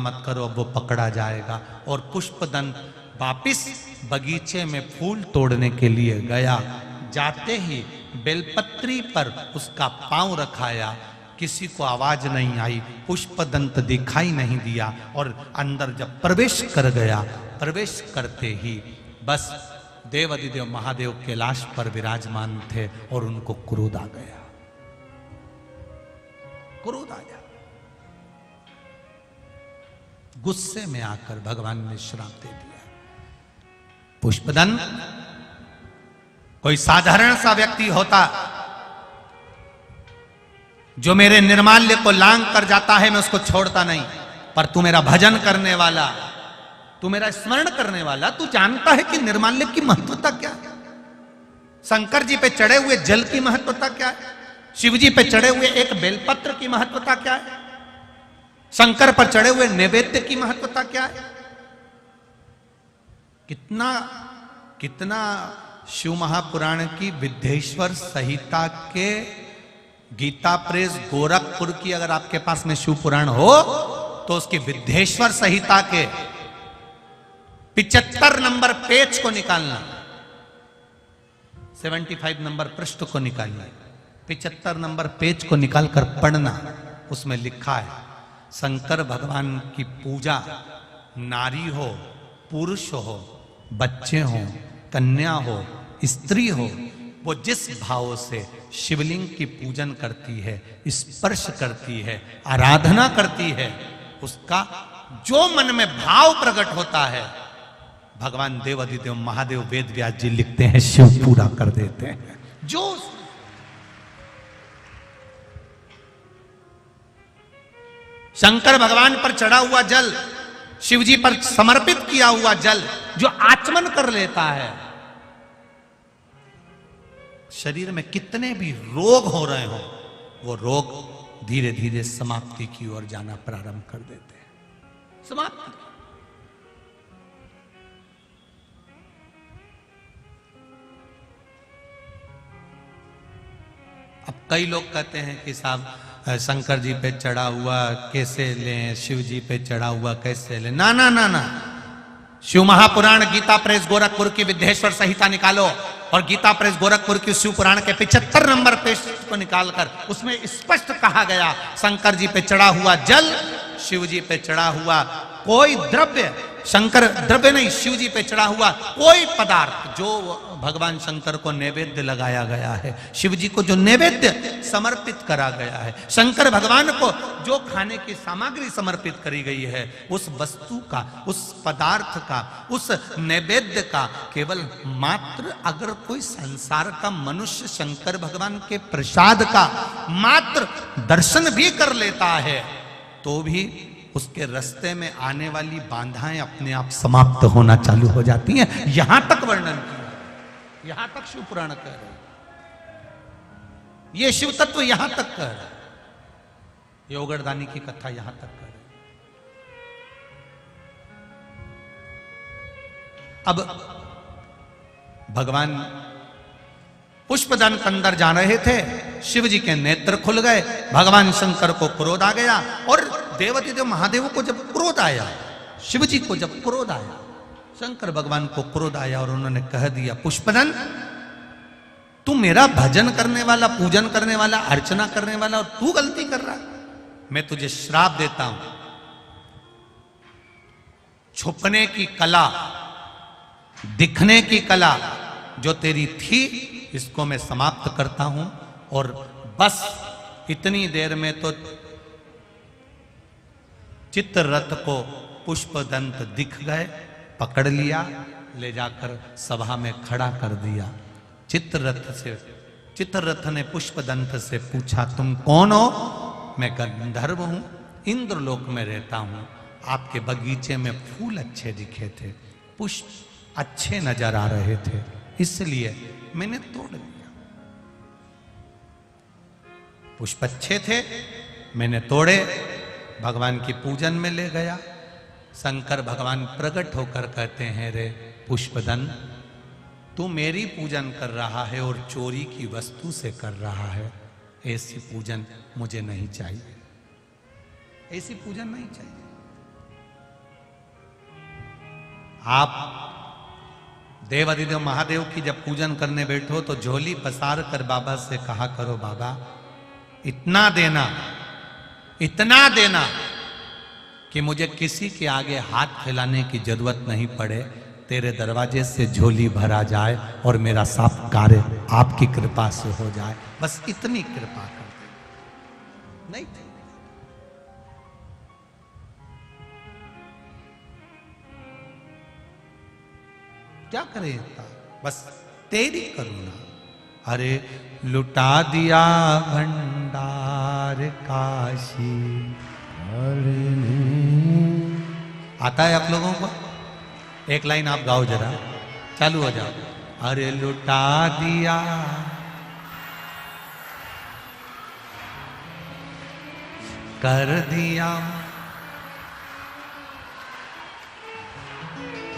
मत करो, अब वो पकड़ा जाएगा। और पुष्पदंत वापिस बगीचे में फूल तोड़ने के लिए गया। जाते ही बेलपत्री पर उसका पांव रखाया, किसी को आवाज नहीं आई, पुष्पदंत दिखाई नहीं दिया। और अंदर जब प्रवेश कर गया, प्रवेश करते ही बस देवाधिदेव महादेव कैलाश पर विराजमान थे और उनको क्रोध आ गया, क्रोध आ गया। गुस्से में आकर भगवान ने श्राप दे दिया। पुष्पदंत कोई साधारण सा व्यक्ति होता जो मेरे निर्माल्य को लांग कर जाता है, मैं उसको छोड़ता नहीं, पर तू मेरा भजन करने वाला, तू मेरा स्मरण करने वाला, तू जानता है कि निर्माल्य की महत्वता क्या है, शंकर जी पे चढ़े हुए जल की महत्वता क्या है, शिव जी पे चढ़े हुए एक बेलपत्र की महत्वता क्या है, शंकर पर चढ़े हुए नैवेद्य की महत्वता क्या है। कितना कितना शिव महापुराण की विद्येश्वर संहिता के गीता प्रेस गोरखपुर की अगर आपके पास में शिव पुराण हो तो उसकी विद्येश्वर संहिता के 75 नंबर पेज को निकालना, 75 नंबर पृष्ठ को निकालना, 75 नंबर पेज को निकालकर पढ़ना। उसमें लिखा है शंकर भगवान की पूजा नारी हो, पुरुष हो, बच्चे हो, कन्या हो, स्त्री हो, वो जिस भाव से शिवलिंग की पूजन करती है, स्पर्श करती है, आराधना करती है, उसका जो मन में भाव प्रकट होता है, भगवान देवाधिदेव महादेव वेद व्यास जी लिखते हैं, शिव पूरा कर देते हैं। जो शंकर भगवान पर चढ़ा हुआ जल, शिव जी पर समर्पित किया हुआ जल जो आचमन कर लेता है, शरीर में कितने भी रोग हो रहे हो, वो रोग धीरे धीरे समाप्ति की ओर जाना प्रारंभ कर देते हैं। समाप्ति। अब कई लोग कहते हैं कि साहब शंकर जी पे चढ़ा हुआ कैसे लें, शिव जी पे चढ़ा हुआ कैसे लें। ना ना ना ना, शिव महापुराण गीता प्रेस गोरखपुर की विद्येश्वर संहिता निकालो और गीता प्रेस गोरखपुर की शिव पुराण के 75 नंबर पेज को निकालकर उसमें स्पष्ट कहा गया, शंकर जी पे चढ़ा हुआ जल, शिव जी पे चढ़ा हुआ कोई द्रव्य, शंकर द्रव्य नहीं, शिव जी पे चढ़ा हुआ कोई पदार्थ जो भगवान शंकर को नैवेद्य लगाया गया है, शिव जी को जो नैवेद्य समर्पित करा गया है, शंकर भगवान को जो खाने की सामग्री समर्पित करी गई है, उस वस्तु का, उस पदार्थ का, उस नैवेद्य का केवल मात्र अगर कोई संसार का मनुष्य शंकर भगवान के प्रसाद का मात्र दर्शन भी कर लेता है तो भी उसके रास्ते में आने वाली बाधाएं अपने आप समाप्त होना चालू हो जाती हैं। यहां तक वर्णन किया, यहां तक शिव पुराण कह रहे, ये शिव तत्व यहां तक कह रहे, ये ओगरदानी की कथा यहां तक कह रहे। अब भगवान पुष्पदंत अंदर जा रहे थे, शिव जी के नेत्र खुल गए, भगवान शंकर को क्रोध आ गया। और देवाधिदेव महादेव को जब क्रोध आया, शिव जी को जब क्रोध आया, शंकर भगवान को क्रोध आया और उन्होंने कह दिया, पुष्पदंत तू मेरा भजन करने वाला, पूजन करने वाला, अर्चना करने वाला, और तू गलती कर रहा, मैं तुझे श्राप देता हूं। छुपने की कला, दिखने की कला जो तेरी थी, इसको मैं समाप्त करता हूं। और बस इतनी देर में तो चित्ररथ को पुष्पदंत दिख गए, पकड़ लिया, ले जाकर सभा में खड़ा कर दिया। चित्ररथ ने पुष्पदंत से पूछा, तुम कौन हो? मैं गंधर्व हूं, इंद्रलोक में रहता हूं, आपके बगीचे में फूल अच्छे दिखे थे, पुष्प अच्छे नजर आ रहे थे, इसलिए मैंने तोड़ दिया। पुष्प अच्छे थे, मैंने तोड़े, भगवान की पूजन में ले गया। शंकर भगवान प्रकट होकर कहते हैं, रे पुष्पदंत तू मेरी पूजन कर रहा है और चोरी की वस्तु से कर रहा है, ऐसी पूजन मुझे नहीं चाहिए, ऐसी पूजन नहीं चाहिए। आप देवाधिदेव महादेव की जब पूजन करने बैठो तो झोली पसार कर बाबा से कहा करो, बाबा इतना देना कि मुझे किसी के आगे हाथ फैलाने की जरूरत नहीं पड़े, तेरे दरवाजे से झोली भरा जाए और मेरा सब कार्य आपकी कृपा से हो जाए, बस इतनी कृपा कर दे। नहीं थी क्या करे इतना, बस तेरी करुणा। अरे लुटा दिया भंडार काशी, आता है आप लोगों को? एक लाइन आप गाओ जरा, चालू हो जाओ। अरे लुटा दिया कर दिया,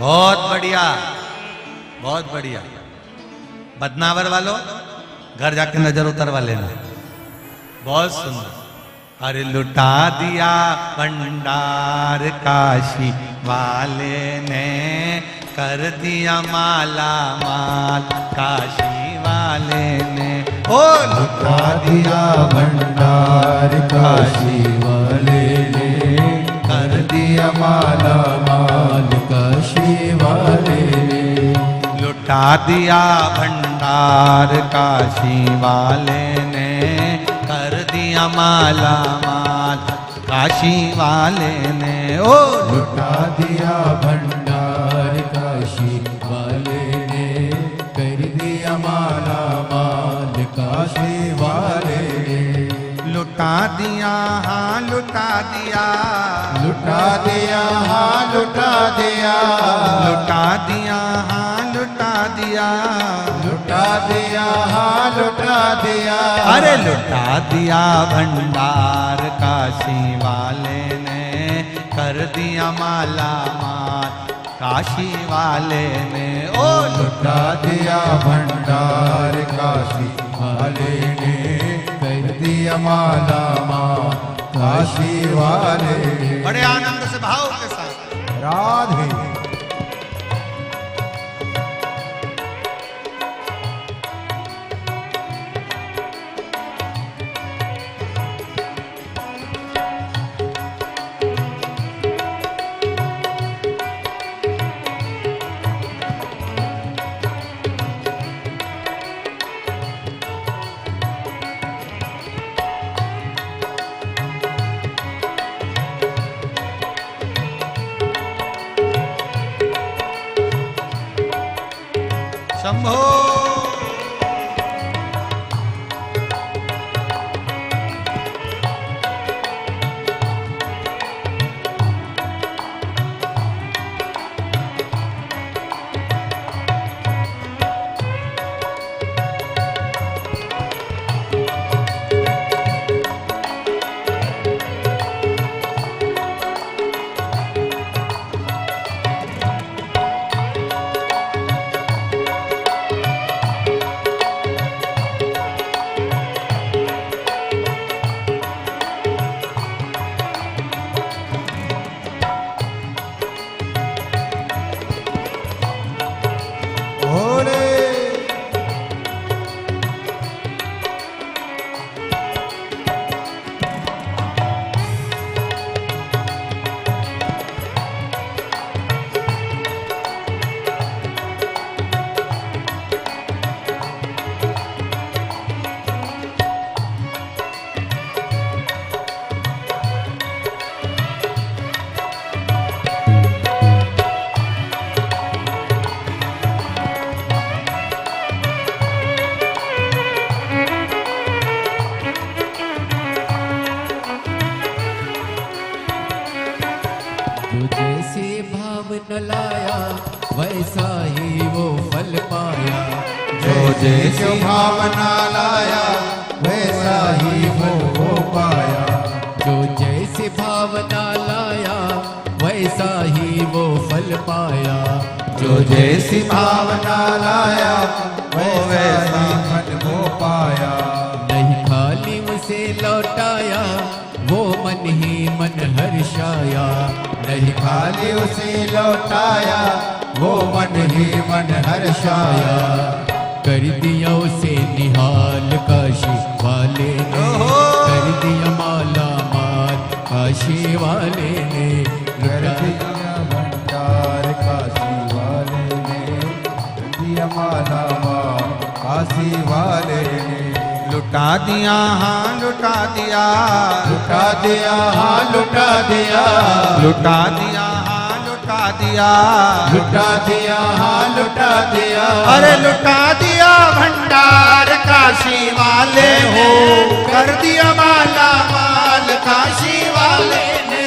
बहुत बढ़िया बहुत बढ़िया। बदनावर वालों घर जाके नजर उतरवा लेना, बहुत सुंदर। अरे लुटा दिया भंडार काशी वाले ने, कर दिया माला माल काशी वाले ने। ओ लुटा दिया भंडार काशी वाले ने, कर दिया माला माल काशी वाले ने। लुटा दिया भंडार काशी वाले ने, कर दिया माला माल काशी वाले ने। ओ लुटा दिया भंडार काशी वाले ने, कर दिया माला माल काशी वाले ने। लुटा दिया हाँ लुटा दिया, लुटा दिया हाँ लुटा दिया, लुटा दिया हाँ लुटा दिया, लुटा दिया हाँ लुटा दिया। अरे लुटा दिया भंडार काशी वाले ने, कर दिया माला माल काशी वाले ने। ओ लुटा दिया भंडार काशी वाले ने, कर दिया माला माल काशी वाले ने। बड़े आनंद से भाव के साथ राधे। शंभो। न लाया वैसा ही वो फल पाया। जो जैसे भावना लाया वैसा ही वो पाया। जो जैसे भावना लाया वैसा ही वो फल पाया। जो जैसी भावना लाया वो वैसा फल वो पाया। नहीं खाली मुझसे लौटाया वो मन ही मन हर्षाया। नहीं खाली उसे लौटाया वो मन ही मन हर्षाया। कर दिया उसे निहाल काशी वाले ने, कर दिया माला माल काशी वाले ने, कर दिया भंडार काशी वाले ने, दिया माला माल काशी वाले ने। लुटा दिया हाँ लुटा दिया, लुटा दिया हाँ लुटा दिया, लुटा दिया हाँ लुटा दिया, लुटा दिया हाँ लुटा दिया। अरे लुटा दिया भंडार काशी वाले हो, कर दिया माला माल काशी वाले ने।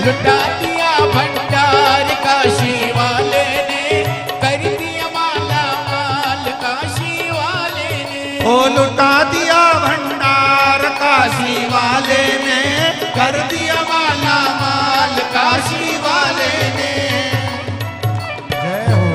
लुटा दिया भंडार काशी वाले ने, कर दिया माला माल काशी वाले ने। ओ लुटा दिया भंडार काशी वाले ने, कर दिया माला माल काशी वाले ने। जय हो।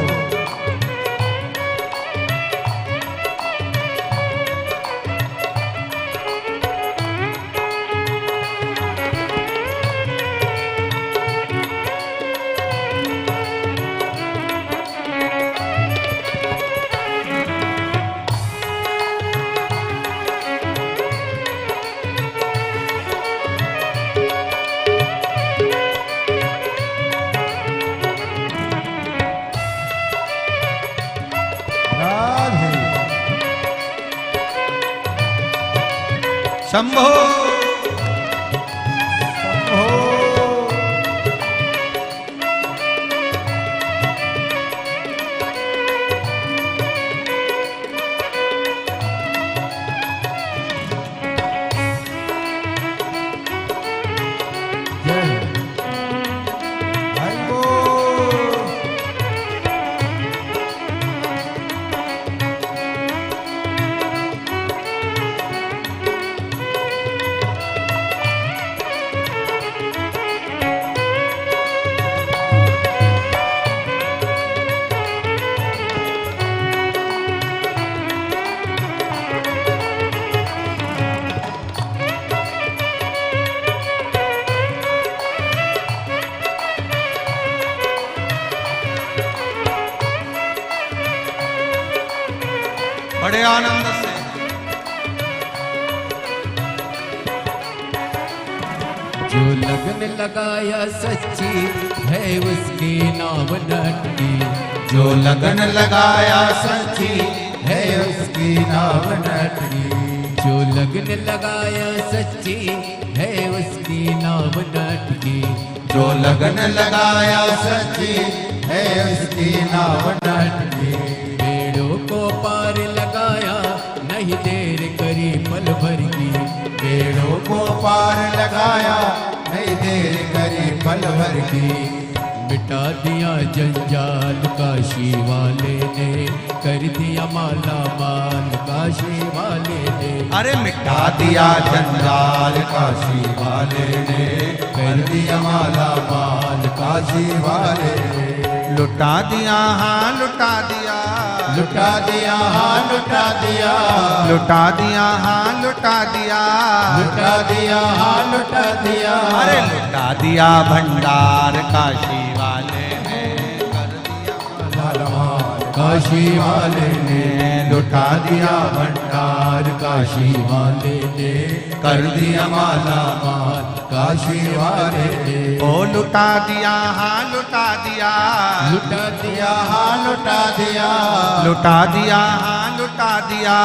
राधे। शंभो हो। जय भाई वो। बड़े आनंद से जो लगन लगाया सच्ची है उसकी नाम नटकी। जो लगन लगाया सच्ची है उसकी नाम नटकी। जो लगन लगाया सच्ची है उसकी नाम नटकी। जो लगन लगाया सच्ची है उसकी नाम नटकी। पेड़ों को पार लगाया नहीं देर करी पल भर की। पेड़ों को पार लगाया नहीं देर करी पल भर की। मिटा दिया जंजाल काशी वाले ने, कर दिया माला माल काशी वाले ने। अरे मिटा मिटा दिया जंजाल काशी वाले ने, कर दिया माला माल काशी वाले ने। लुटा दिया हाँ लुटा दिया, लुटा दिया हाँ लुटा दिया, लुटा दिया हाँ लुटा दिया, लुटा दिया हाँ लुटा दिया। अरे लुटा दिया भंडार काशी वाले ने, कर दिया माला माल काशी वाले ने। लुटा दिया भंडार काशी वाले ने, कर दिया माला माल काशी वाले ने। ओ लुटा दिया हाँ लुटा दिया, लुटा दिया हाँ लुटा दिया, लुटा दिया हाँ लुटा दिया,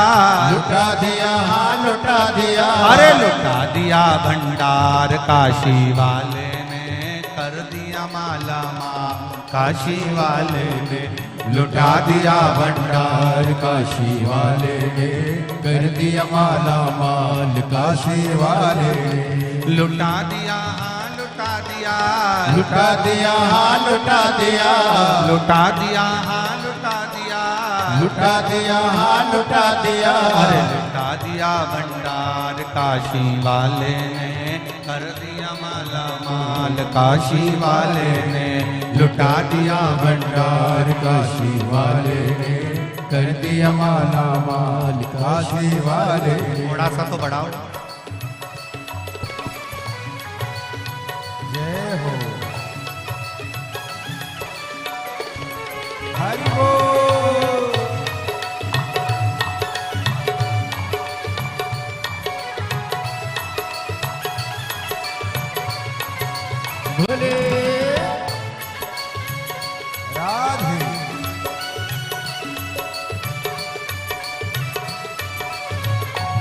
लुटा दिया हाँ लुटा दिया। अरे लुटा दिया भंडार काशी वाले ने, कर दिया माला माल काशी वाले ने। लुटा दिया भंडार काशी वाले ने, कर दिया माला माल काशी वाले ने। लुटा दिया हाँ लुटा दिया, लुटा दिया हाँ लुटा दिया, लुटा दिया हाँ लुटा दिया, लुटा दिया हाँ लुटा दिया। अरे लुटा दिया भंडार काशी वाले ने, कर दिया माला माल काशी वाले ने। लुटा दिया भंडार काशी वाले ने, कर दिया माला माल काशी वाले ने। थोड़ा सा तो बढ़ाओ। जय हो। हरि बोल। भोले राधे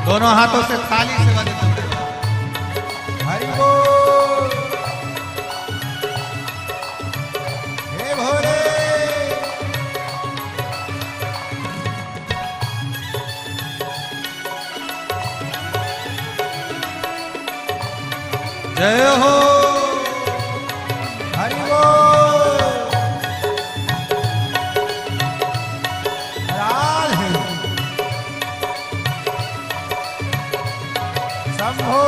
दोनों हाथों से ताली से बजाते हुए। हरि बोल। हे भोले जय हो। हरि बोल। राधे शंभो।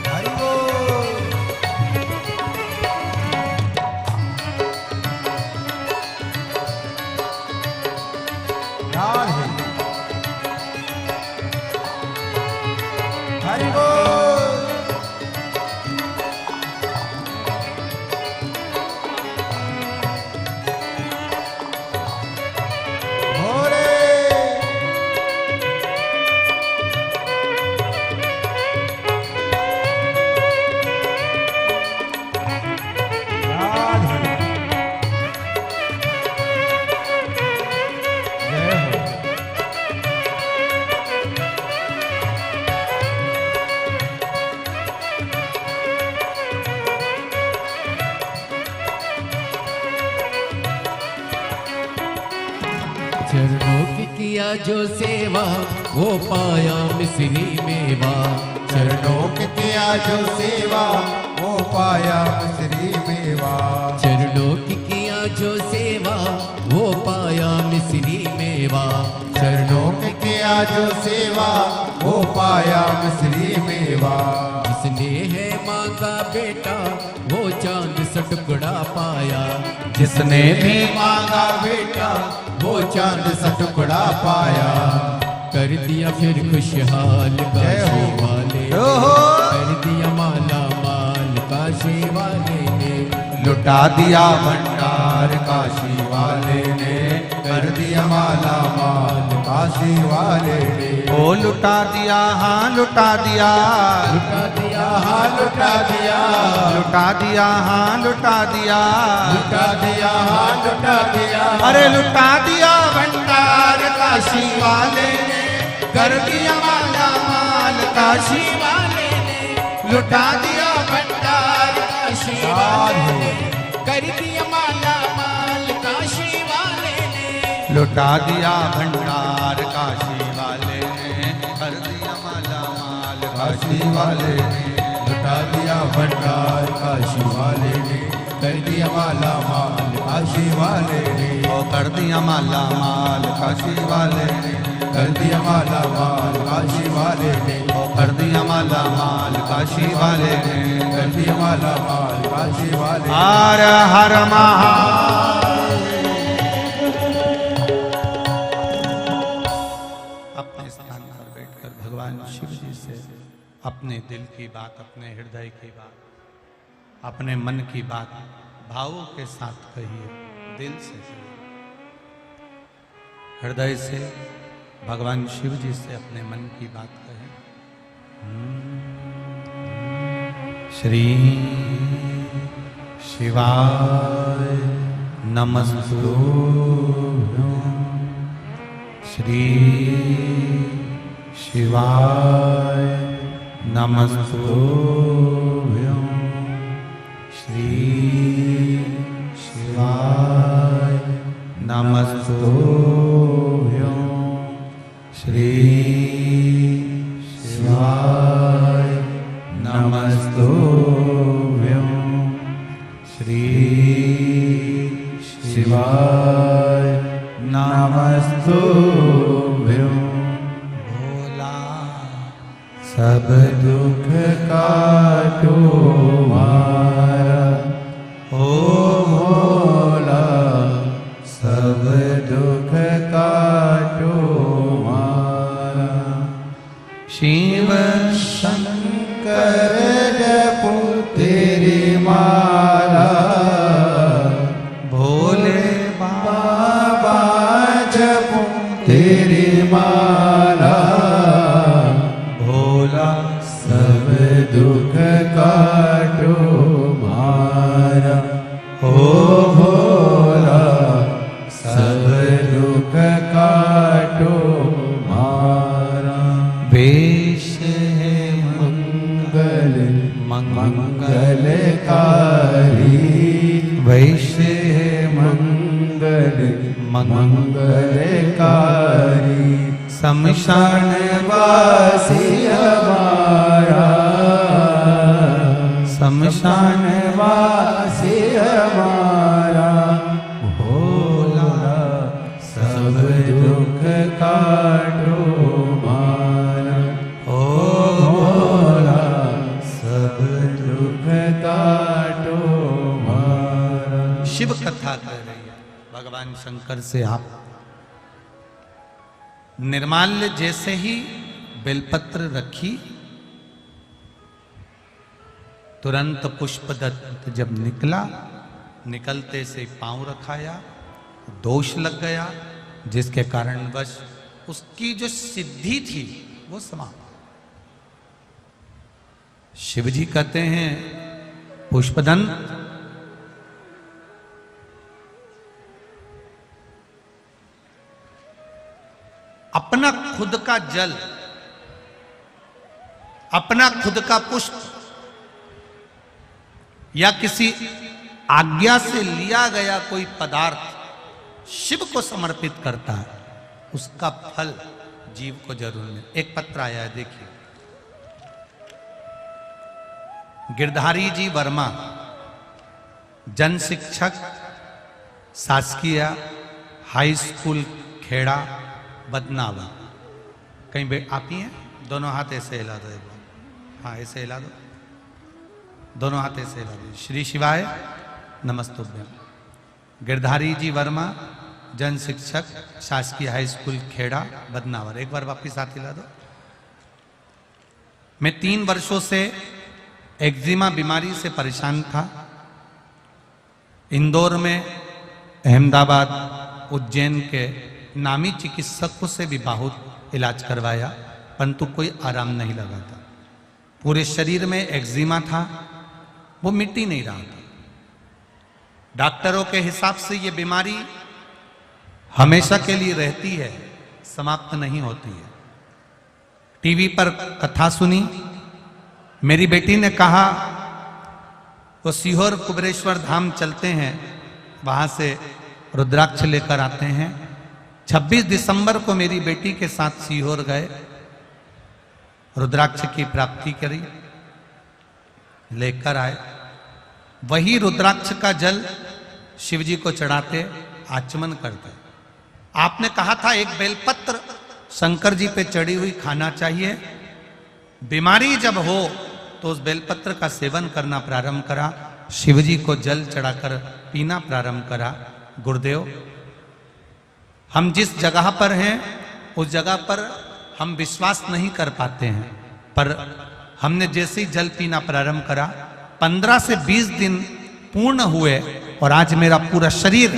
हरि बोल। राधे हरि बोल। भोले राधे जय हो। चरणों की किया जो सेवा वो पाया मिश्री मेवा। चरणों के किया जो सेवा वो पाया श्री मेवा। चरणों की किया जो सेवा वो पाया मिश्री मेवा। चरणों के किया जो सेवा वो पाया श्री मेवा। जिसने है मांगा बेटा वो चांद सा टुकड़ा पाया। जिसने भी मांगा बेटा वो चांद सा टुकड़ा पाया। कर दिया फिर खुशहाल काशी वाले ने। ओहो। कर दिया माला माल काशी वाले ने। लुटा दिया भंडार काशी वाले ने। कर दिया माला माल काशी वाले ने। ओ लुटा दिया हाँ लुटा दिया। लुटा दिया हाँ लुटा दिया। लुटा दिया हाँ लुटा दिया। लुटा दिया हाँ लुटा दिया। अरे लुटा दिया भंडार काशी वाले ने। कर दिया माला माल काशी वाले ने। लुटा दिया भंडार काशी वाले ने। कर दिया माला माल काशी वाले ने। लुटा दिया भंडार काशी वाले ने। कर दिया माला माल काशी वाले ने। लुटा दिया भंडार काशी वाले ने। कर दिया माला माल काशी वाले ने। ओ कर दिया माला माल काशी वाले ने। कर दिया माला माल काशी वाले ने। ओ कर दिया माला माल काशी वाले ने। कर दिया माला माल काशी वाले ने। हर हर महादेव। अपने स्थान पर बैठकर भगवान शिव जी से अपने दिल की बात, अपने हृदय की बात, अपने मन की बात भावों के साथ कहिए, दिल से कहिए। हृदय से भगवान शिव जी से अपने मन की बात कहें। श्री शिवाय नमस्तुभ्यं। श्री शिवाय नमस्तुभ्यं। श्री शिवाय नमस्तुभ्यं। श्री शिवाय नमस्तुभ्यं। श्री शिवाय नमस्तुभ्यं। भोला सब दुख काटो मारा। ओ भोला सब दुख काटो मारा। शिव शंकर जप तेरी माला, भोले बाबा जपूं तेरी माला, भोला सब दुख काटो मारा। ओ भोला सब दुख काटो मारा। वेश है मंगल मंगलकारी, वैश्य है मंगल मंगलकारी। शमशान वासी हमारा, शमशान वासी हमारा, भोला सब दुख काटो मारा। ओ भोला सब दुख काटो मारा। शिव कथा कह रही है भगवान शंकर से। आप निर्माल्य जैसे ही बेलपत्र रखी, तुरंत पुष्पदत्त जब निकला, निकलते से पांव रखाया, दोष लग गया, जिसके कारणवश उसकी जो सिद्धि थी वो समाप्त। शिवजी कहते हैं पुष्पदंत, अपना खुद का जल, अपना खुद का पुष्प या किसी आज्ञा से लिया गया कोई पदार्थ शिव को समर्पित करता है, उसका फल जीव को जरूर मिले। एक पत्र आया है, देखिए। गिरधारी जी वर्मा, जन शिक्षक, शासकीय हाई स्कूल खेड़ा, बदनावर। कहीं आप ही हैं? दोनों हाथ ऐसे हिला दो एक बार। हाँ, ऐसे हिला दो, दोनों हाथ ऐसे हिला दो। श्री शिवाय नमस्तुभ्यम। गिरधारी जी वर्मा, जन शिक्षक, शासकीय हाई स्कूल खेड़ा, बदनावर। एक बार वापिस हाथ हिला दो। मैं 3 वर्षों से एक्जिमा बीमारी से परेशान था। इंदौर में, अहमदाबाद, उज्जैन के नामी चिकित्सकों से भी बहुत इलाज करवाया, परंतु कोई आराम नहीं लगा था। पूरे शरीर में एक्जिमा था, वो मिट ही नहीं रहा था। डॉक्टरों के हिसाब से ये बीमारी हमेशा के लिए रहती है, समाप्त नहीं होती है। टीवी पर कथा सुनी, मेरी बेटी ने कहा वो सीहोर कुबेरेश्वर धाम चलते हैं, वहां से रुद्राक्ष लेकर आते हैं। 26 दिसंबर को मेरी बेटी के साथ सीहोर गए, रुद्राक्ष की प्राप्ति करी, लेकर आए। वही रुद्राक्ष का जल शिवजी को चढ़ाते, आचमन करते। आपने कहा था एक बेलपत्र शंकर जी पे चढ़ी हुई खाना चाहिए। बीमारी जब हो तो उस बेलपत्र का सेवन करना प्रारंभ करा, शिवजी को जल चढ़ाकर पीना प्रारंभ करा। गुरुदेव, हम जिस जगह पर हैं उस जगह पर हम विश्वास नहीं कर पाते हैं, पर हमने जैसे ही जल पीना प्रारंभ करा, 15 से 20 दिन पूर्ण हुए और आज मेरा पूरा शरीर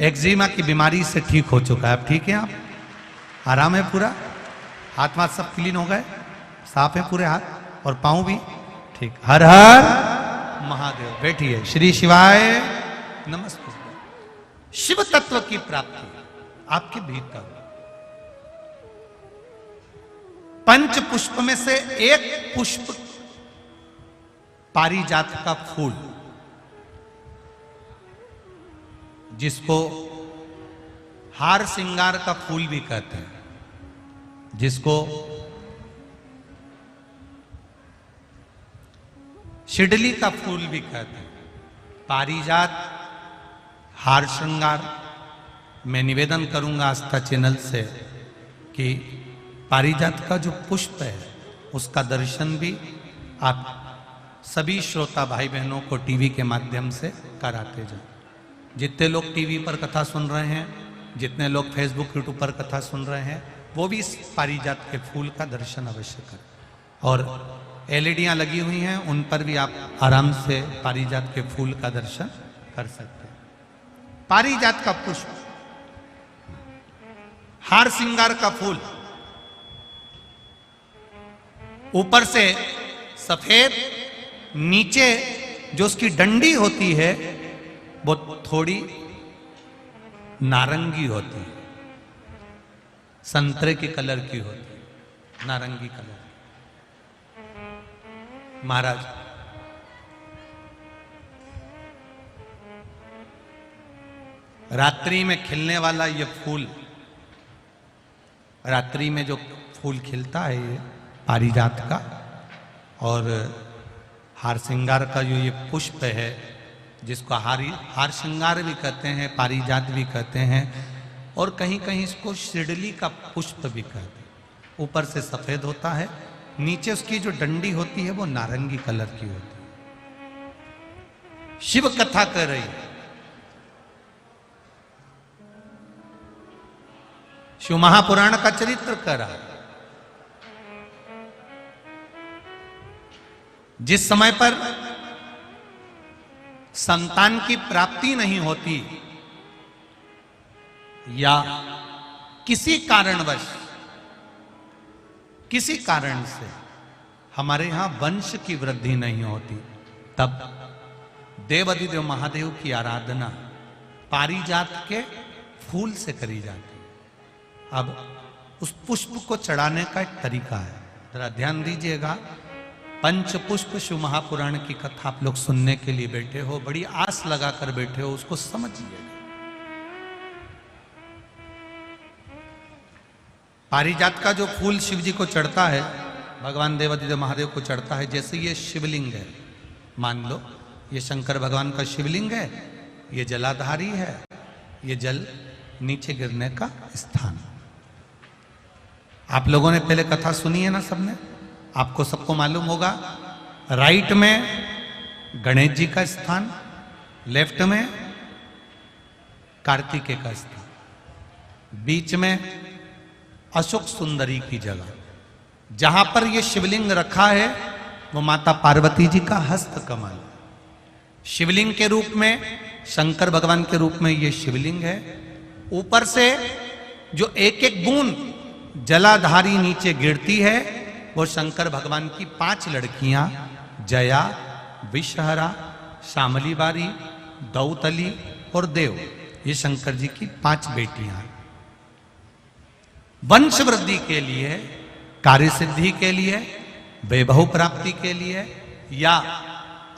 एक्जिमा की बीमारी से ठीक हो चुका है। अब ठीक है, आप आराम है पूरा, हाथ वाथ सब क्लीन हो गए, साफ है पूरे हाथ और पांव भी ठीक। हर हर महादेव। बैठिए। श्री शिवाय नमस्ते। शिव तत्व की प्राप्ति आपके भीतर। पंच पुष्प में से एक पुष्प पारिजात का फूल, जिसको हार श्रृंगार का फूल भी कहते हैं, जिसको शिडली का फूल भी कहते हैं। पारिजात, हार श्रृंगार। मैं निवेदन करूंगा आस्था चैनल से कि पारिजात का जो पुष्प है उसका दर्शन भी आप सभी श्रोता भाई बहनों को टीवी के माध्यम से कराते जाओ। जितने लोग टीवी पर कथा सुन रहे हैं, जितने लोग फेसबुक यूट्यूब पर कथा सुन रहे हैं, वो भी इस पारिजात के फूल का दर्शन अवश्य करें। और एलईडियां लगी हुई हैं, उन पर भी आप आराम से पारिजात के फूल का दर्शन कर सकते हैं। पारिजात का पुष्प, हार श्रृंगार का फूल, ऊपर से सफेद, नीचे जो उसकी डंडी होती है वो थोड़ी नारंगी होती है, संतरे की कलर की होती है, नारंगी कलर। महाराज रात्रि में खिलने वाला ये फूल, रात्रि में जो फूल खिलता है ये पारिजात का, और हार श्रृंगार का जो ये पुष्प है जिसको हार श्रृंगार भी कहते हैं, पारिजात भी कहते हैं, और कहीं कहीं इसको शिरडली का पुष्प भी कहते हैं। ऊपर से सफेद होता है, नीचे उसकी जो डंडी होती है वो नारंगी कलर की होती है। शिव कथा कर रही है, शिव महापुराण का चरित्र कर रहा है। जिस समय पर संतान की प्राप्ति नहीं होती या किसी कारणवश, किसी कारण से हमारे यहां वंश की वृद्धि नहीं होती, तब देवाधिदेव महादेव की आराधना पारिजात के फूल से करी जाती है। अब उस पुष्प को चढ़ाने का एक तरीका है, जरा ध्यान दीजिएगा। पंच पुष्प शिव महापुराण की कथा आप लोग सुनने के लिए बैठे हो, बड़ी आस लगाकर बैठे हो, उसको समझिएगा। पारिजात का जो फूल शिव जी को चढ़ता है, भगवान देवाधिदेव महादेव को चढ़ता है, जैसे ये शिवलिंग है, मान लो ये शंकर भगवान का शिवलिंग है, ये जलाधारी है, ये जल नीचे गिरने का स्थान। आप लोगों ने पहले कथा सुनी है ना सबने, आपको सबको मालूम होगा। राइट में गणेश जी का स्थान, लेफ्ट में कार्तिकेय का स्थान, बीच में अशोक सुंदरी की जगह। जहां पर यह शिवलिंग रखा है वो माता पार्वती जी का हस्त कमल, शिवलिंग के रूप में, शंकर भगवान के रूप में यह शिवलिंग है। ऊपर से जो एक एक बूंद जलाधारी नीचे गिरती है वो शंकर भगवान की 5 लड़कियां, जया, विषहरा, शामली बारी, दौतली और देव, ये शंकर जी की 5 बेटियां हैं। वंश वृद्धि के लिए, कार्य सिद्धि के लिए, वैभव प्राप्ति के लिए, या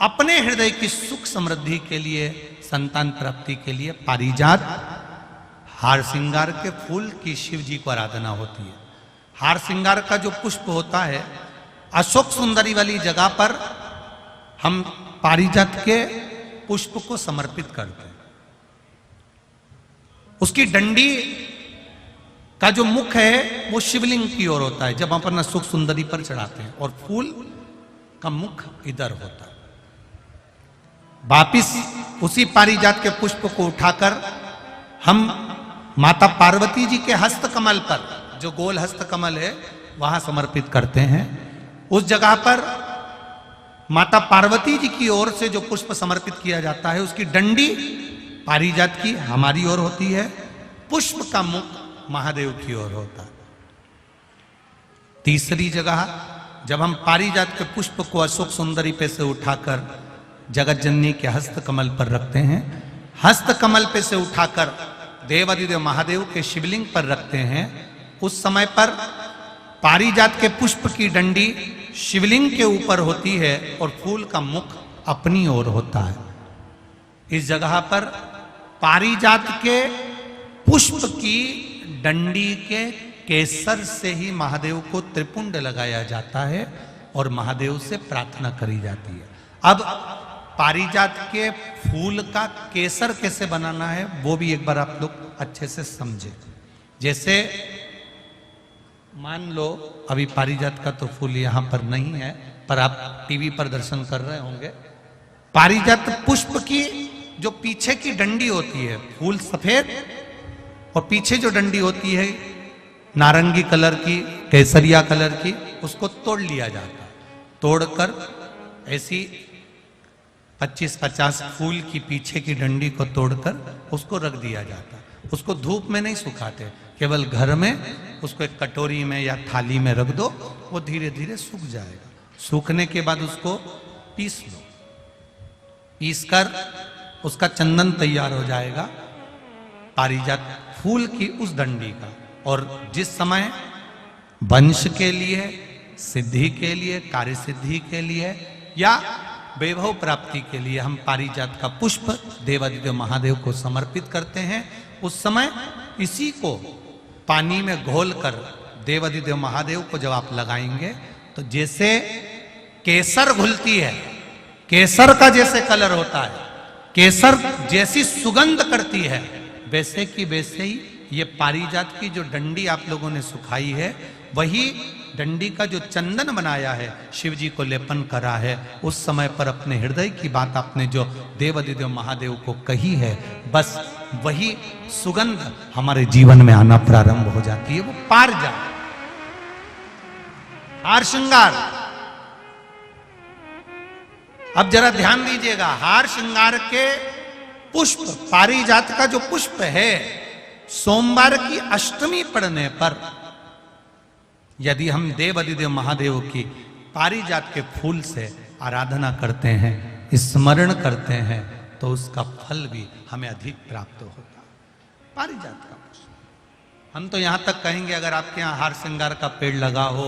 अपने हृदय की सुख समृद्धि के लिए, संतान प्राप्ति के लिए पारिजात हार श्रृंगार के फूल की शिव जी को आराधना होती है। हार श्रृंगार का जो पुष्प होता है, अशोक सुंदरी वाली जगह पर हम पारिजात के पुष्प को समर्पित करते हैं। उसकी डंडी का जो मुख है वो शिवलिंग की ओर होता है जब हम अपना अशोक सुंदरी पर चढ़ाते हैं, और फूल का मुख इधर होता है। वापिस उसी पारिजात के पुष्प को उठाकर हम माता पार्वती जी के हस्त कमल पर, जो गोल हस्त कमल है, वहां समर्पित करते हैं। उस जगह पर माता पार्वती जी की ओर से जो पुष्प समर्पित किया जाता है, उसकी डंडी पारिजात की हमारी ओर होती है, पुष्प का मुख महादेव की ओर होता है। तीसरी जगह जब हम पारिजात के पुष्प को अशोक सुंदरी पे से उठाकर जगत जननी के हस्त कमल पर रखते हैं, हस्त कमल पे से उठाकर देवाधिदेव महादेव के शिवलिंग पर रखते हैं, उस समय पर पारिजात के पुष्प की डंडी शिवलिंग के ऊपर होती है और फूल का मुख अपनी ओर होता है। इस जगह पर पारिजात के पुष्प की डंडी के केसर से ही महादेव को त्रिपुंड लगाया जाता है और महादेव से प्रार्थना करी जाती है। अब पारिजात के फूल का केसर कैसे बनाना है वो भी एक बार आप लोग अच्छे से समझे। जैसे मान लो अभी पारिजात का तो फूल यहां पर नहीं है, पर आप टीवी पर दर्शन कर रहे होंगे। पारिजात पुष्प की जो पीछे की डंडी होती है, फूल सफेद और पीछे जो डंडी होती है नारंगी कलर की, केसरिया कलर की, उसको तोड़ लिया जाता है। तोड़कर ऐसी 25-50 फूल की पीछे की डंडी को तोड़कर उसको रख दिया जाता। उसको धूप में नहीं सुखाते, केवल घर में उसको एक कटोरी में या थाली में रख दो, वो धीरे धीरे सूख जाएगा। सूखने के बाद उसको पीस लो, पीसकर उसका चंदन तैयार हो जाएगा पारिजात फूल की उस डंडी का। और जिस समय वंश के लिए, सिद्धि के लिए, कार्य सिद्धि के लिए या वैभव प्राप्ति के लिए हम पारिजात का पुष्प देवादिदेव महादेव को समर्पित करते हैं, उस समय इसी को पानी में घोलकर देवादिदेव महादेव को जब आप लगाएंगे तो जैसे केसर घुलती है, केसर का जैसे कलर होता है, केसर जैसी सुगंध करती है, वैसे की वैसे ही ये पारिजात की जो डंडी आप लोगों ने सुखाई है, वही डंडी का जो चंदन बनाया है, शिव जी को लेपन करा है, उस समय पर अपने हृदय की बात आपने जो देवादिदेव महादेव को कही है, बस वही सुगंध हमारे जीवन में आना प्रारंभ हो जाती है। वो पारिजात हार श्रृंगार। अब जरा ध्यान दीजिएगा, हार श्रृंगार के पुष्प, पारिजात का जो पुष्प है, सोमवार की अष्टमी पड़ने पर यदि हम देवादिदेव महादेव की पारिजात के फूल से आराधना करते हैं, स्मरण करते हैं, तो उसका फल भी हमें अधिक प्राप्त होता है। पारिजात का पुष्प, हम तो यहां तक कहेंगे अगर आपके यहां हार श्रृंगार का पेड़ लगा हो,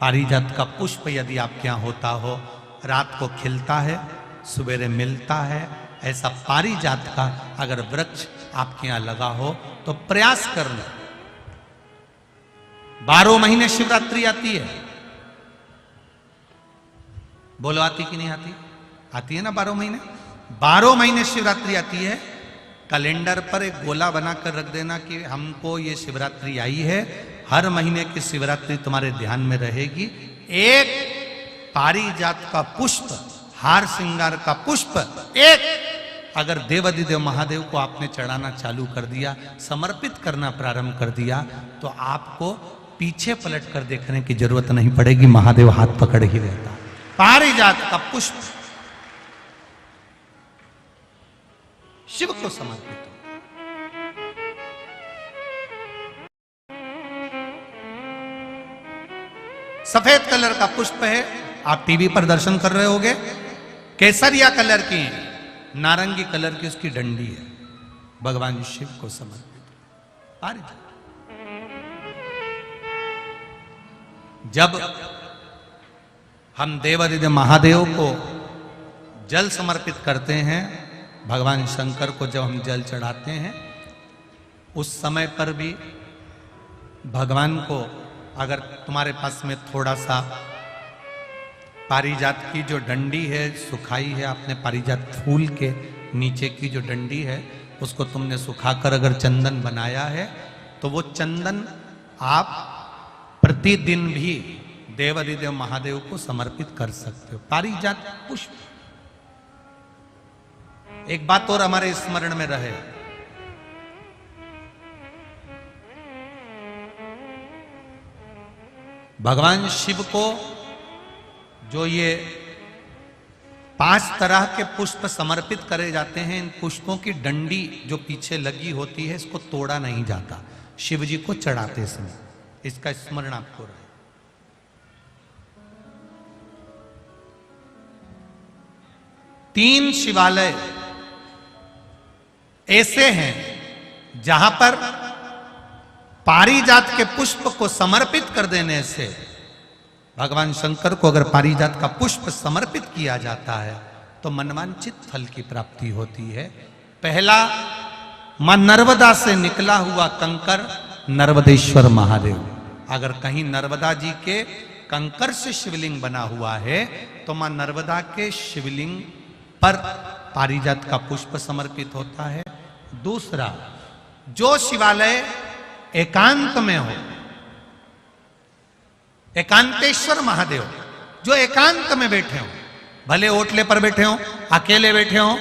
पारिजात का पुष्प यदि आपके यहां होता हो, रात को खिलता है, सवेरे मिलता है, ऐसा पारिजात का अगर वृक्ष आपके यहां लगा हो तो प्रयास करना। 12 महीने शिवरात्रि आती है, बोलो आती कि नहीं आती? आती है ना 12 महीने। 12 महीने शिवरात्रि आती है। कैलेंडर पर एक गोला बनाकर रख देना कि हमको ये शिवरात्रि आई है, हर महीने की शिवरात्रि तुम्हारे ध्यान में रहेगी। एक पारिजात का पुष्प, हार श्रृंगार का पुष्प, एक अगर देवादिदेव महादेव को आपने चढ़ाना चालू कर दिया, समर्पित करना प्रारंभ कर दिया, तो आपको पीछे पलट कर देखने की जरूरत नहीं पड़ेगी, महादेव हाथ पकड़ ही रहता। पारिजात का पुष्प शिव को समर्पित हो। सफेद कलर का पुष्प है, आप टीवी पर दर्शन कर रहे होंगे, केसरिया कलर की, नारंगी कलर की उसकी डंडी है, भगवान शिव को समर्पित पारिजात। जब हम देवादिदेव महादेव को जल समर्पित करते हैं, भगवान शंकर को जब हम जल चढ़ाते हैं, उस समय पर भी भगवान को, अगर तुम्हारे पास में थोड़ा सा पारिजात की जो डंडी है सुखाई है, आपने पारिजात फूल के नीचे की जो डंडी है उसको तुमने सुखाकर अगर चंदन बनाया है, तो वो चंदन आप प्रतिदिन भी देवादिदेव महादेव को समर्पित कर सकते हो। पारिजात पुष्प। एक बात और हमारे स्मरण में रहे, भगवान शिव को जो ये 5 तरह के पुष्प समर्पित करे जाते हैं, इन पुष्पों की डंडी जो पीछे लगी होती है, इसको तोड़ा नहीं जाता शिव जी को चढ़ाते समय, इसका स्मरण आपको रहे। तीन शिवालय ऐसे हैं जहां पर पारिजात के पुष्प को समर्पित कर देने से, भगवान शंकर को अगर पारिजात का पुष्प समर्पित किया जाता है तो मनवांचित फल की प्राप्ति होती है। पहला, मां नर्मदा से निकला हुआ कंकर नर्मदेश्वर महादेव। अगर कहीं नर्मदा जी के कंकर से शिवलिंग बना हुआ है तो मां नर्मदा के शिवलिंग पर पारिजात का पुष्प समर्पित होता है। दूसरा, जो शिवालय एकांत में हो, एकांतेश्वर महादेव जो एकांत में बैठे हो, भले ओटले पर बैठे हो, अकेले बैठे हो,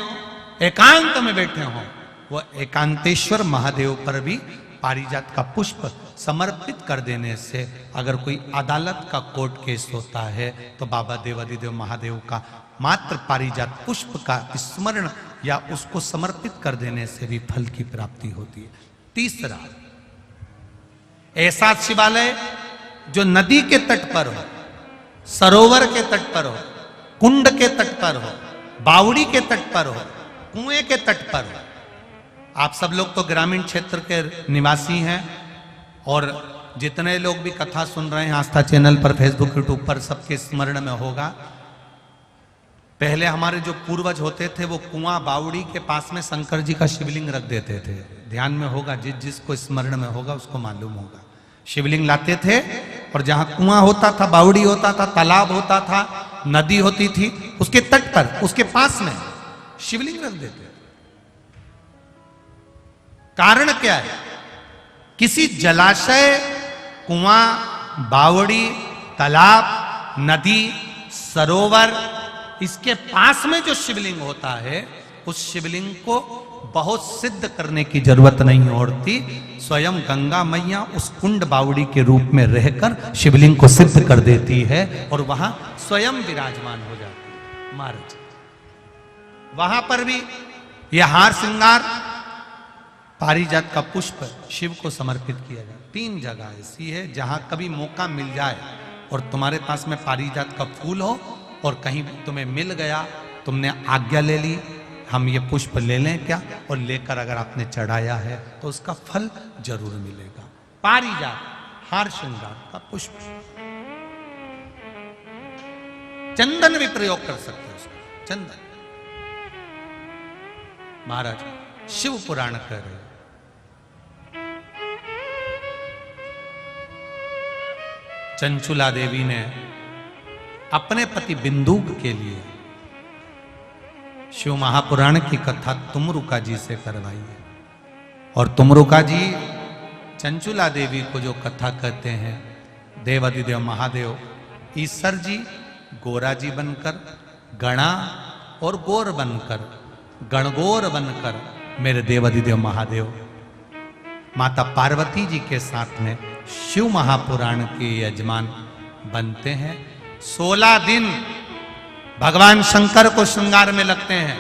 एकांत में बैठे हो, वो एकांतेश्वर महादेव पर भी पारिजात का पुष्प समर्पित कर देने से अगर कोई अदालत का कोर्ट केस होता है तो बाबा देवादिदेव महादेव का मात्र पारिजात पुष्प का स्मरण या उसको समर्पित कर देने से भी फल की प्राप्ति होती है। तीसरा, ऐसा शिवालय जो नदी के तट पर हो, सरोवर के तट पर हो, कुंड के तट पर हो, बावड़ी के तट पर हो, कुएं के तट पर हो। आप सब लोग तो ग्रामीण क्षेत्र के निवासी हैं और जितने लोग भी कथा सुन रहे हैं आस्था चैनल पर, फेसबुक, यूट्यूब पर, सबके स्मरण में होगा। पहले हमारे जो पूर्वज होते थे वो कुआं बावड़ी के पास में शंकर जी का शिवलिंग रख देते थे। ध्यान में होगा, जिसको स्मरण में होगा उसको मालूम होगा। शिवलिंग लाते थे और जहां कुआं होता था, बावड़ी होता था, तालाब होता था, नदी होती थी, उसके तट पर, उसके पास में शिवलिंग रख देते थे। कारण क्या है? किसी जलाशय, कुआं, बावड़ी, तालाब, नदी, सरोवर, इसके पास में जो शिवलिंग होता है उस शिवलिंग को बहुत सिद्ध करने की जरूरत नहीं होती। स्वयं गंगा मैया उस कुंड बावड़ी के रूप में रहकर शिवलिंग को सिद्ध कर देती है और वहां स्वयं विराजमान हो जाती है महाराज। वहां पर भी यह हार श्रृंगार, पारिजात का पुष्प शिव को समर्पित किया जाए। 3 जगह ऐसी है जहां कभी मौका मिल जाए और तुम्हारे पास में पारिजात का फूल हो और कहीं तुम्हें मिल गया, तुमने आज्ञा ले ली, हम ये पुष्प ले लें क्या, और लेकर अगर आपने चढ़ाया है तो उसका फल जरूर मिलेगा। पारिजात, हार श्रृंगार का पुष्प, चंदन भी प्रयोग कर सकते हो उसका, चंदन। महाराज शिव पुराण कह रहे, चंचुला देवी ने अपने पति बिंदुक के लिए शिव महापुराण की कथा तुमरुका जी से करवाई है। और तुमरुका जी चंचुला देवी को जो कथा कहते हैं, देवादिदेव महादेव ईश्वर जी गोरा जी बनकर, गणा और गोर बनकर, गणगोर बनकर मेरे देवादिदेव महादेव माता पार्वती जी के साथ में शिव महापुराण के यजमान बनते हैं। 16 दिन भगवान शंकर को श्रृंगार में लगते हैं,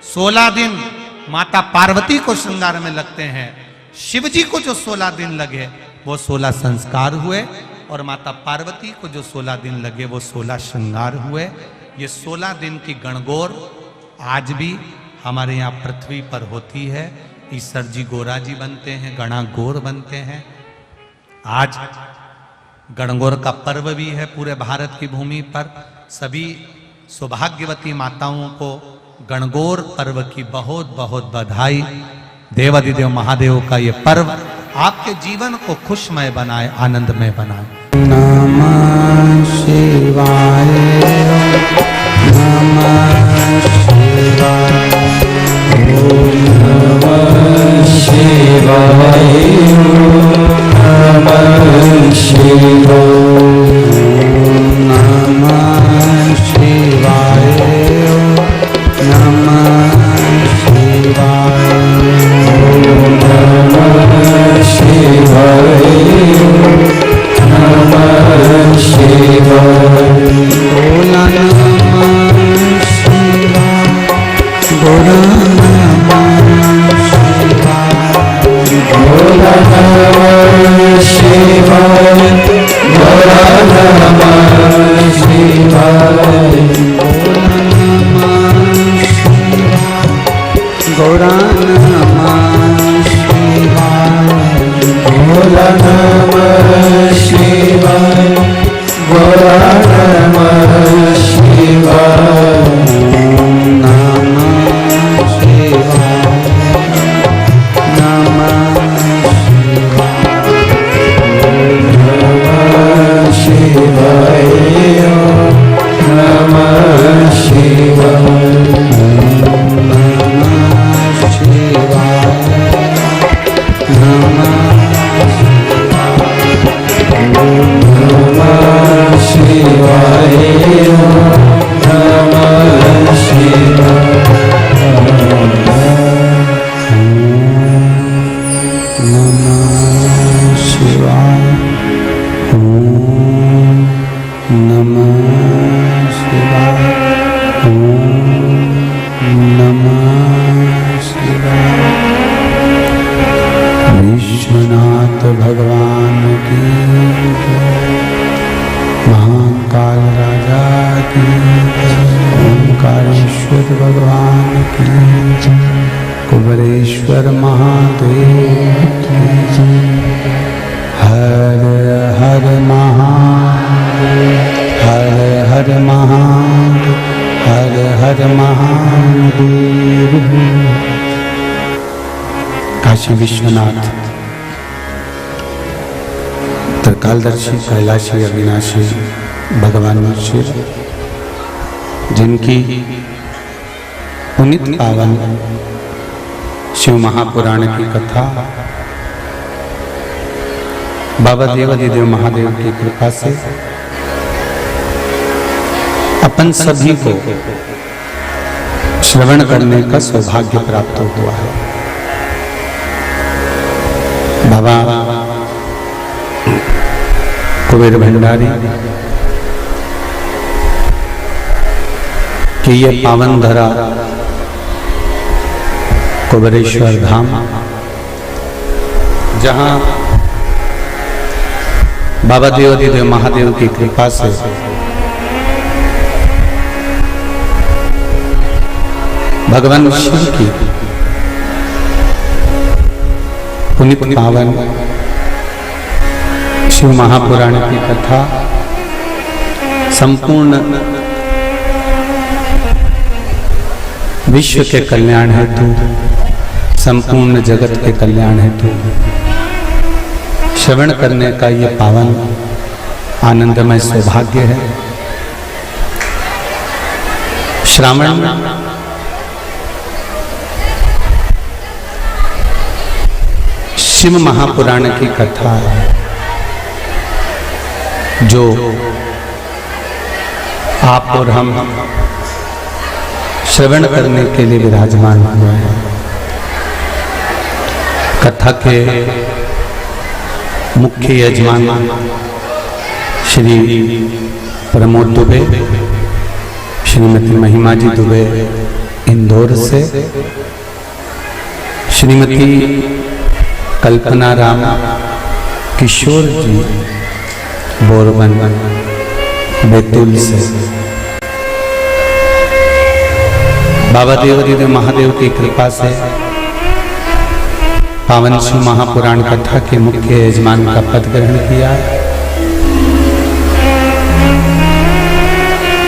16 दिन माता पार्वती को श्रृंगार में लगते हैं। शिव जी को जो 16 दिन लगे वो 16 संस्कार हुए और माता पार्वती को जो 16 दिन लगे वो 16 श्रृंगार हुए। ये 16 दिन की गणगौर आज भी हमारे यहाँ पृथ्वी पर होती है। ईश्वर जी गोरा जी बनते हैं, गणा गोर बनते हैं। आज गणगौर का पर्व भी है पूरे भारत की भूमि पर। सभी सौभाग्यवती माताओं को गणगौर पर्व की बहुत बहुत बधाई। देवादिदेव महादेव का ये पर्व आपके जीवन को खुशमय बनाए, आनंदमय बनाए। नमः शिवाय, नमः शिवाय, ओम नमः शिवाय, नमः शिवाय, नमः शिवाय, नमः शिवाय, नमः शिवाय, नमः शिवाय, बोला नमः शिवाय, बोला नमः शिवाय, बोला नमः शिवाय, बोला नमः शिवाय, बोला नमः शिवाय, बोला नमः शिवाय, बोला नमः शिवाय, नमः शिवाय, नमः शिवाय, नमः शिवाय, नमः भगवान की जय, कुबेरेश्वर महादेव की जय। हर हर महादेव, हर हर महादेव, हर हर महादेव। काशी विश्वनाथ त्रिकालदर्शी कैलाशी अविनाशी भगवान शिव, जिनकी पुनित पावन शिव महापुराण की कथा बाबा देवाधिदेव महादेव की कृपा से अपन सभी को श्रवण करने का सौभाग्य प्राप्त हुआ है। बाबा कुबेर भंडारी कि ये पावन धरा कुबेरेश्वर धाम, जहां बाबा देवाधिदेव महादेव की कृपा से भगवान शिव की पुनित पावन शिव महापुराण की कथा संपूर्ण विश्व के कल्याण हेतु, संपूर्ण जगत के कल्याण हेतु श्रवण करने का ये पावन आनंदमय सौभाग्य है। श्रावण शिव महापुराण की कथा जो आप और हम श्रवण करने के लिए विराजमान हुए हैं। कथा के मुख्य यजमान श्री प्रमोद दुबे, श्रीमती महिमा जी दुबे इंदौर से, श्रीमती कल्पना राम किशोर जी बोरबन बैतूल से। बाबा देवाधिदेव महादेव की कृपा से पावन शिव महापुराण कथा के मुख्य यजमान का पद ग्रहण किया।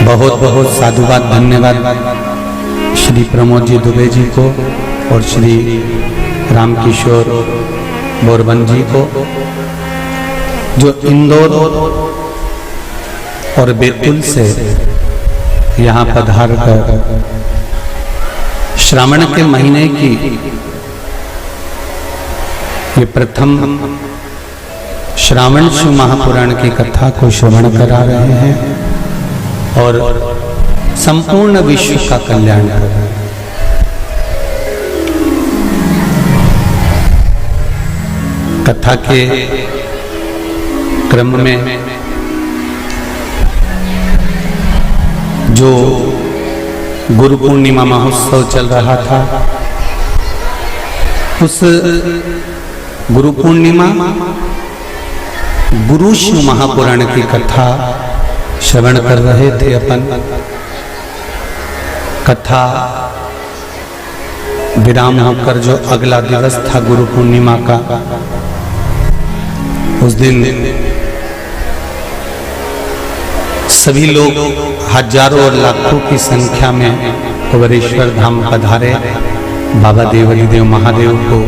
बहुत बहुत साधुवाद, धन्यवाद श्री प्रमोद जी दुबे जी को और श्री रामकिशोर बोरबन जी को, जो इंदौर और बैतूल से यहाँ पधार कर श्रावण के महीने की ये प्रथम श्रावण शिव महापुराण की कथा को श्रवण करा रहे हैं और संपूर्ण विश्व का कल्याण कर रहे हैं। कथा के क्रम में जो गुरु पूर्णिमा महोत्सव चल रहा था, उस गुरु पूर्णिमा गुरु शिव महापुराण की कथा श्रवण कर रहे थे अपन। कथा विराम होकर जो अगला दिवस था गुरु पूर्णिमा का, उस दिन सभी लोग हजारों और लाखों की संख्या में कुबेरेश्वर धाम पधारे। बाबा देवाधिदेव महादेव को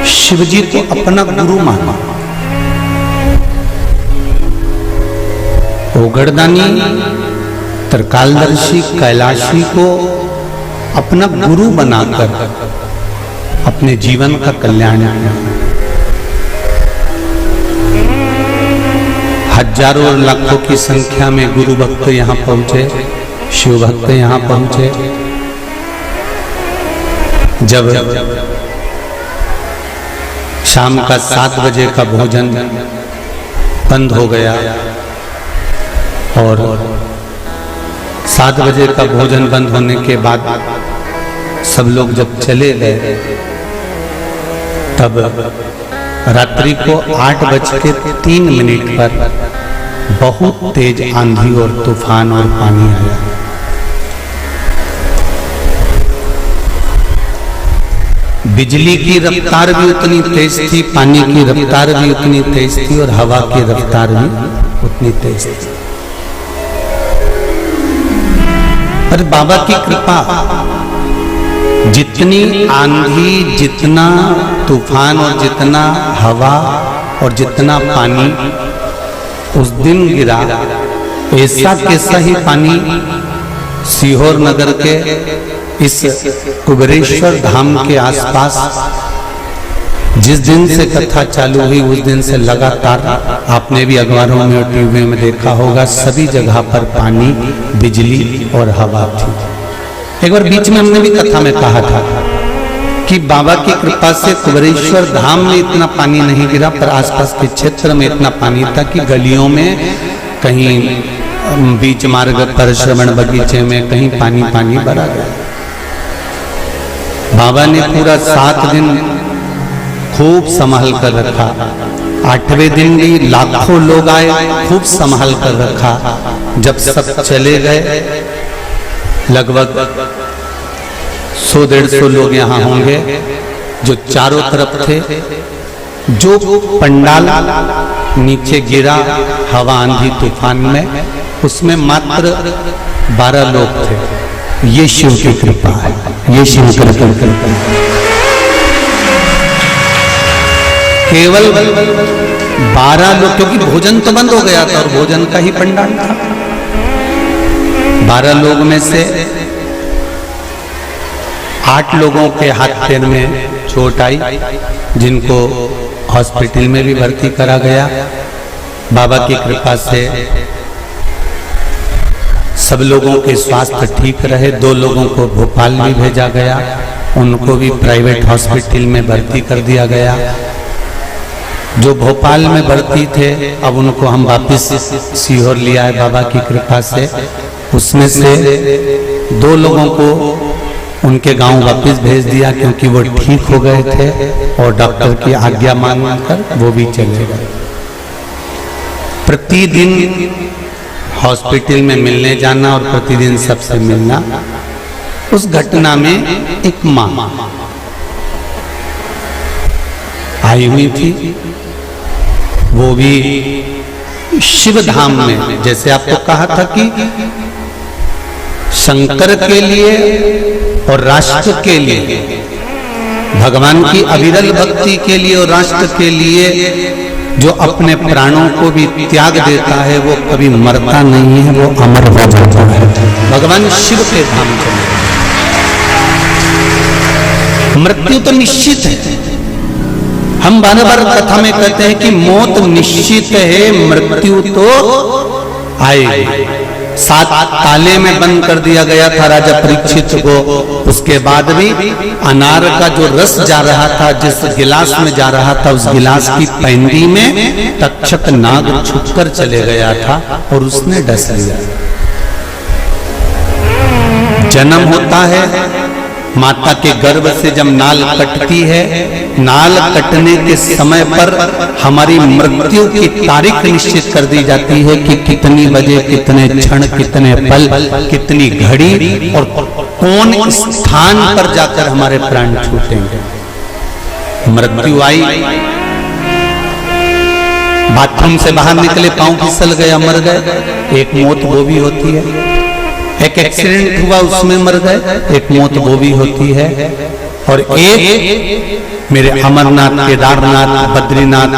शिव जी को अपना गुरु माना। ओगड़दानी त्रिकालदर्शी कैलाशी को अपना गुरु बनाकर अपने जीवन का कल्याण किया। हजारों और लाखों की संख्या में गुरु भक्त यहाँ पहुंचे, शिव भक्त यहाँ पहुंचे। जब शाम का 7 बजे का भोजन बंद हो गया और 7 बजे का भोजन बंद होने के बाद सब लोग जब चले गए, तब रात्रि को 8:03 पर बहुत तेज आंधी और तूफान और पानी आया। बिजली की रफ्तार भी उतनी तेज थी, पानी की रफ्तार भी उतनी तेज थी और हवा की रफ्तार भी उतनी तेज थी। पर बाबा की कृपा, जितनी आंधी, जितना तूफान और जितना हवा और जितना पानी उस दिन गिरा, ऐसा कैसा ही पानी सीहोर नगर के इस कुबेरेश्वर धाम के आसपास जिस दिन से कथा चालू हुई उस दिन से लगातार, आपने भी अखबारों में और टीवी में देखा होगा, सभी जगह पर पानी, बिजली और हवा थी। एक बार बीच में हमने भी कथा में कहा था कि बाबा की कृपा से कुबेरेश्वर धाम में इतना पानी नहीं गिरा, पर आसपास के क्षेत्र में इतना पानी था कि गलियों में, कहीं बीच मार्ग पर, श्रवण बगीचे में कहीं पानी पानी भरा गया। बाबा ने पूरा 7 दिन खूब संभाल कर रखा। 8वें दिन भी लाखों लोग आए, खूब संभाल कर रखा। जब सब चले गए, लगभग 100-150 लोग यहाँ होंगे जो चारों तरफ थे। जो पंडाल नीचे गिरा हवा आंधी तूफान में, उसमें मात्र 12 लोग थे। ये शिव की कृपा है, ये शिव की कृपा है। केवल 12 लोग, क्योंकि भोजन तो बंद हो गया था और भोजन का ही पंडाल था। 12 लोग में से 8 लोगों के हाथ पैर में चोट आई, जिनको हॉस्पिटल में भी भर्ती करा गया। बाबा की कृपा से सब लोगों के स्वास्थ्य ठीक रहे। 2 लोगों को भोपाल भी भेजा गया, उनको भी प्राइवेट हॉस्पिटल में भर्ती कर दिया गया। जो भोपाल में भर्ती थे, अब उनको हम वापस सीहोर लिया है बाबा की कृपा से। उसमें से 2 लोगों को उनके गांव वापस भेज दिया, क्योंकि वो ठीक हो गए थे और डॉक्टर की आज्ञा मांगकर वो भी चले गए। प्रतिदिन हॉस्पिटल में मिलने जाना और प्रतिदिन सबसे मिलना। उस घटना में एक माँ आई हुई थी, वो भी शिव धाम में। जैसे आपको कहा था कि शंकर के लिए और राष्ट्र के लिए, भगवान की अविरल भक्ति के लिए और राष्ट्र के लिए जो अपने प्राणों को भी त्याग देता है, वो कभी मरता नहीं है, वो अमर हो जाता है। भगवान शिव के धाम चले। मृत्यु तो निश्चित है। हम बार बार कथा में कहते हैं कि मौत निश्चित है, मृत्यु तो आएगी। 7 ताले में बंद कर दिया गया था राजा परीक्षित को। उसके बाद भी अनार का जो रस जा रहा था, जिस गिलास में जा रहा था, उस गिलास की पैंदी में तक्षक नाग छुपकर चले गया था और उसने डस लिया। जन्म होता है, माता के गर्भ से जब नाल कटती है, नाल कटने के समय पर हमारी मृत्यु की तारीख निश्चित कर दी जाती है कि कितनी बजे, कितने क्षण, कितने पल, कितनी घड़ी और कौन स्थान पर जाकर हमारे प्राण छूटेंगे। मृत्यु आई, बाथरूम से बाहर निकले, पांव फिसल गया, मर गए। एक मौत वो भी होती है। एक एक्सीडेंट हुआ, उसमें मर गए, एक मौत वो भी होती है। और एक मेरे अमरनाथ, केदारनाथ, बद्रीनाथ,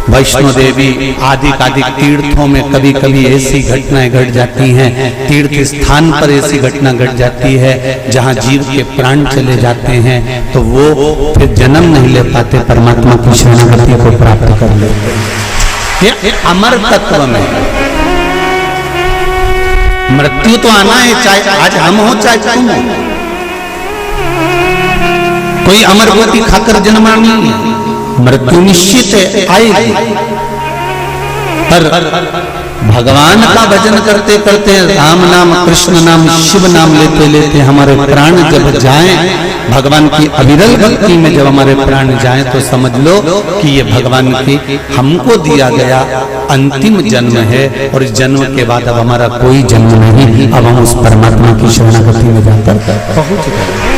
वैष्णो देवी आदि तीर्थों में कभी कभी ऐसी घटनाएं घट जाती हैं, तीर्थ स्थान पर ऐसी घटना घट जाती है जहां जीव के प्राण चले जाते हैं, तो वो फिर जन्म नहीं ले पाते, परमात्मा की शरणागति को प्राप्त कर लेते। ये अमर तत्व में मृत्यु तो आना है, चाहे आज हम हो चाहे तुम हो। कोई अमर ज्योति खाकर जन्मा नहीं है, मृत्यु निश्चित है, आएगी। पर भगवान का भजन करते करते, राम नाम, कृष्ण नाम, शिव नाम लेते लेते हमारे प्राण जब जाएं, भगवान की अविरल भक्ति में जब हमारे प्राण जाएं, तो समझ लो कि ये भगवान की हमको दिया गया अंतिम जन्म है। और इस जन्म के बाद अब हमारा कोई जन्म नहीं, अब हम उस परमात्मा की शरणागति में जाकर पहुंच गए।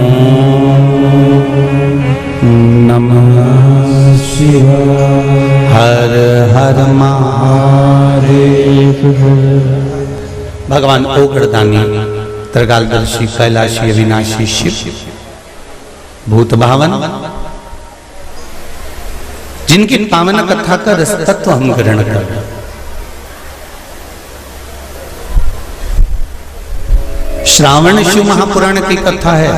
भगवान ओगड़दानी त्रिकालदर्शी कैलाशी अविनाशी शिव भूत भावन, जिनकी पावन कथा का रस तत्व हम ग्रहण कर। श्रावण शिव महापुराण की कथा है।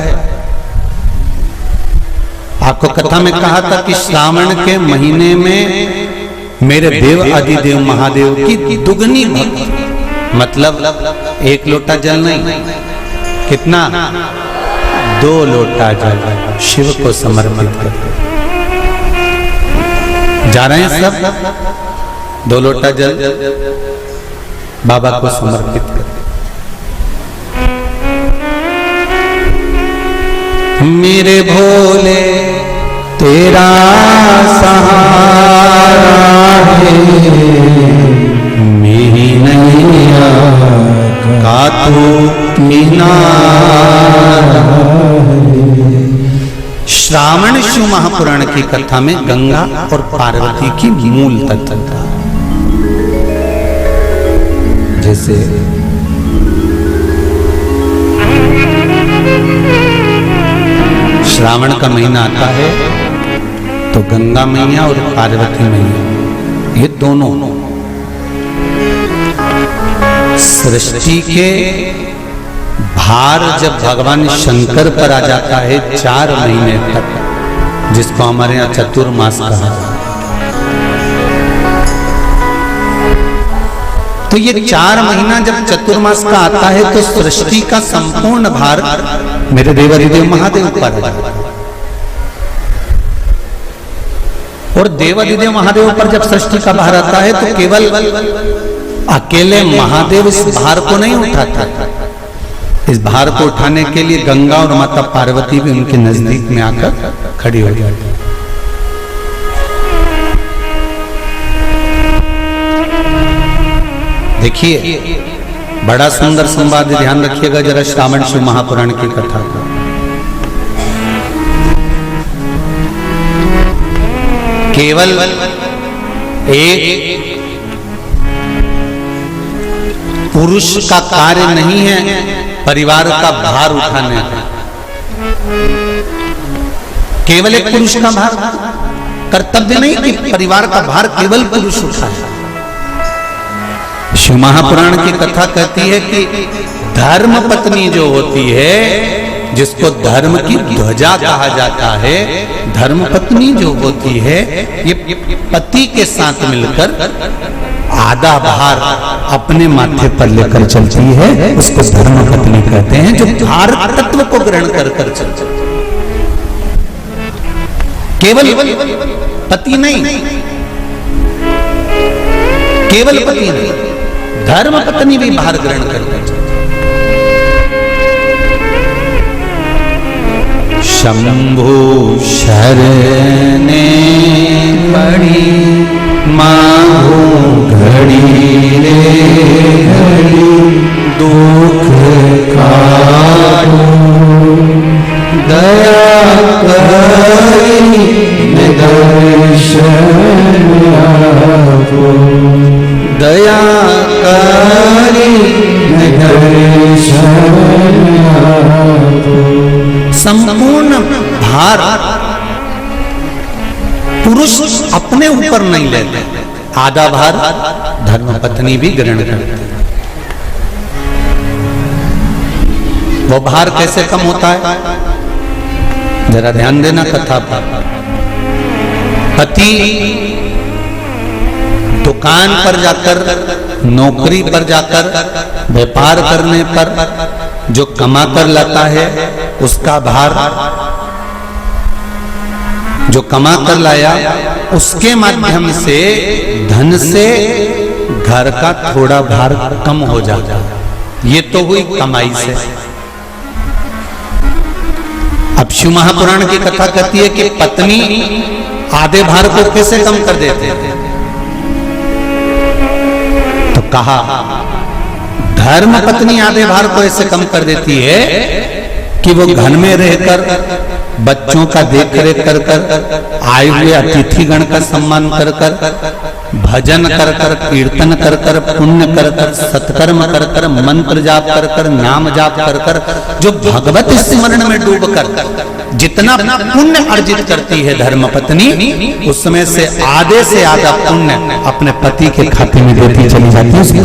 आपको कथा में कहा था कि श्रावण के महीने में मेरे देव आदिदेव महादेव की दुगनी भक्ति, मतलब एक लोटा जल नहीं, कितना 2 लोटा जल शिव को समर्पित करते। जा रहे हैं सब 2 लोटा जल बाबा को समर्पित करते। मेरे भोले तेरा सहारा है, मेरी नैया का तू किनारा है। श्रावण शिव महापुराण की कथा में गंगा और पार्वती की मूल तत्वता, जैसे श्रावण का महीना आता है तो गंगा मैया और पार्वती मैया, ये दोनों सृष्टि के भार जब भगवान शंकर पर आ जाता है 4 महीने तक, जिसको हमारे यहाँ चतुर्मास कहा, तो ये 4 महीना जब चतुर्मास का आता है तो सृष्टि का संपूर्ण भार मेरे देवादिदेव महादेव पर है। और देवादिदेव महादेव पर जब सृष्टि का भार आता है तो केवल अकेले महादेव इस भार को नहीं उठाता, इस भार को उठाने के लिए गंगा और माता पार्वती भी उनके नजदीक में आकर खड़ी हो जाती है। देखिए बड़ा सुंदर संवाद, ध्यान रखिएगा जरा श्रावण शिव महापुराण की कथा का। केवल एक पुरुष का कार्य नहीं है परिवार का भार उठाने का, केवल एक पुरुष का भार कर्तव्य नहीं कि परिवार का भार केवल पुरुष उठाए। शिव महापुराण की कथा कहती है कि धर्म पत्नी जो होती है, जिसको धर्म की ध्वजा कहा जाता है, धर्म पत्नी जो होती है ये पति के साथ मिलकर आधा भार अपने माथे पर लेकर चलती है, उसको धर्म पत्नी कहते हैं, जो भार तत्व को ग्रहण कर चलती है। केवल पति नहीं, केवल पति नहीं, धर्म पत्नी भी भार ग्रहण करते। शंभु शरणे पड़ी मांगो घड़ी रे घड़ी, दुख काटो दया करी दर्शन आपो, दया करी दर्शन आपो। संपूर्ण भार पुरुष अपने ऊपर नहीं लेते, आधा भार धर्मपत्नी भी ग्रहण करते। वो भार कैसे कम होता है जरा ध्यान देना कथा पर। पति दुकान पर जाकर, नौकरी पर जाकर, व्यापार करने पर जो कमा कर लाता है उसका भार, जो कमा कर लाया उसके माध्यम से धन से घर का थोड़ा भार कम हो जाता है। ये तो हुई कमाई से। अब शिव महापुराण की कथा कहती है कि पत्नी आधे भार को कैसे कम कर देते हैं, तो कहा धर्म पत्नी आधे भार को ऐसे कम कर देती है कि वो घर में रहकर बच्चों का देख रेख कर आए हुए अतिथि गण का सम्मान कर भजन कर कर, कीर्तन कर कर, पुण्य कर कर, सत्कर्म कर कर, मंत्र जाप कर कर, नाम जाप कर कर, जो भगवत स्मरण में डूब कर जितना पुण्य अर्जित करती है धर्मपत्नी, उसमें से आधे से आधा पुण्य अपने पति के खाते में देती चली जाती है।